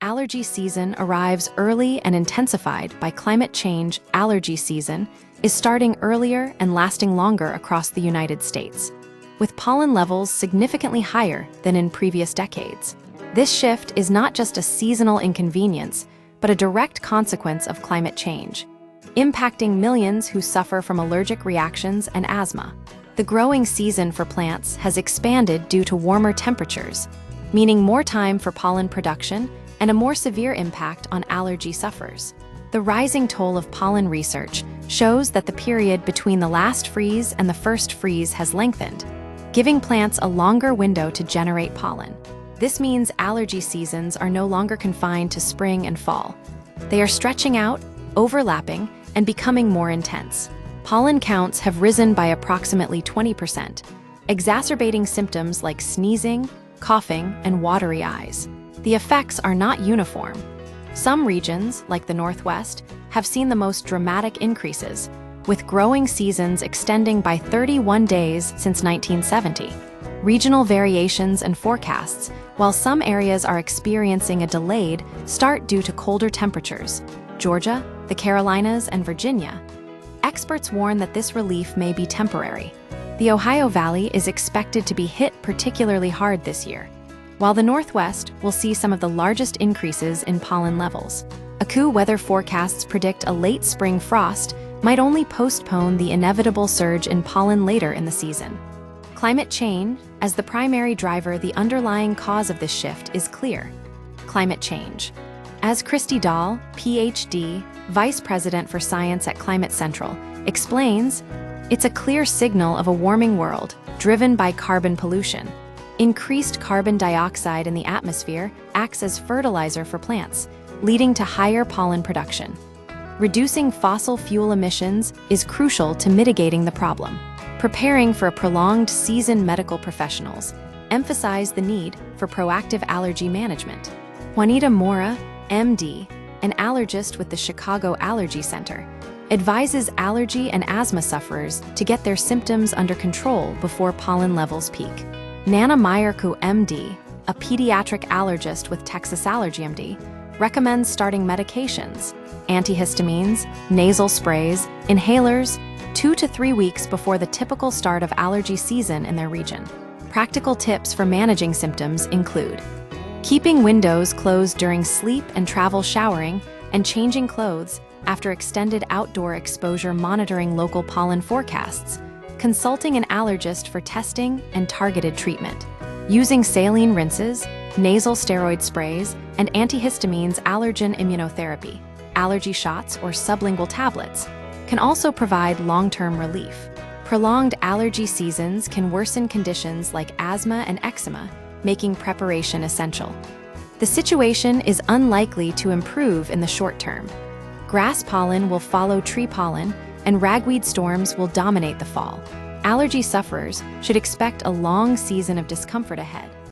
allergy season arrives early and intensified by climate change, allergy season is starting earlier and lasting longer across the United States, with pollen levels significantly higher than in previous decades. This shift is not just a seasonal inconvenience, but a direct consequence of climate change, impacting millions who suffer from allergic reactions and asthma. The growing season for plants has expanded due to warmer temperatures, meaning more time for pollen production and a more severe impact on allergy sufferers. The rising toll of pollen research shows that the period between the last freeze and the first freeze has lengthened, giving plants a longer window to generate pollen. This means allergy seasons are no longer confined to spring and fall. They are stretching out, overlapping, and becoming more intense. Pollen counts have risen by approximately 20%, exacerbating symptoms like sneezing, coughing, and watery eyes. The effects are not uniform. Some regions, like the Northwest, have seen the most dramatic increases, with growing seasons extending by 31 days since 1970. Regional variations and forecasts, while some areas are experiencing a delayed start due to colder temperatures, Georgia, the Carolinas, and Virginia, experts warn that this relief may be temporary. The Ohio Valley is expected to be hit particularly hard this year, while the Northwest will see some of the largest increases in pollen levels. ACU weather forecasts predict a late spring frost might only postpone the inevitable surge in pollen later in the season. Climate change, as the primary driver, the underlying cause of this shift is clear: climate change. As Christy Dahl, PhD, Vice President for Science at Climate Central, explains, it's a clear signal of a warming world driven by carbon pollution. Increased carbon dioxide in the atmosphere acts as fertilizer for plants, leading to higher pollen production. Reducing fossil fuel emissions is crucial to mitigating the problem. Preparing for a prolonged season, medical professionals emphasize the need for proactive allergy management. Juanita Mora, MD, an allergist with the Chicago Allergy Center, advises allergy and asthma sufferers to get their symptoms under control before pollen levels peak. Nana Meyerku, MD, a pediatric allergist with Texas Allergy MD, recommends starting medications, antihistamines, nasal sprays, inhalers, 2 to 3 weeks before the typical start of allergy season in their region. Practical tips for managing symptoms include keeping windows closed during sleep and travel, showering, and changing clothes after extended outdoor exposure, monitoring local pollen forecasts, consulting an allergist for testing and targeted treatment, using saline rinses, nasal steroid sprays, and antihistamines. Allergen immunotherapy, allergy shots or sublingual tablets, can also provide long-term relief. Prolonged allergy seasons can worsen conditions like asthma and eczema, making preparation essential. The situation is unlikely to improve in the short term. Grass pollen will follow tree pollen, and ragweed storms will dominate the fall. Allergy sufferers should expect a long season of discomfort ahead.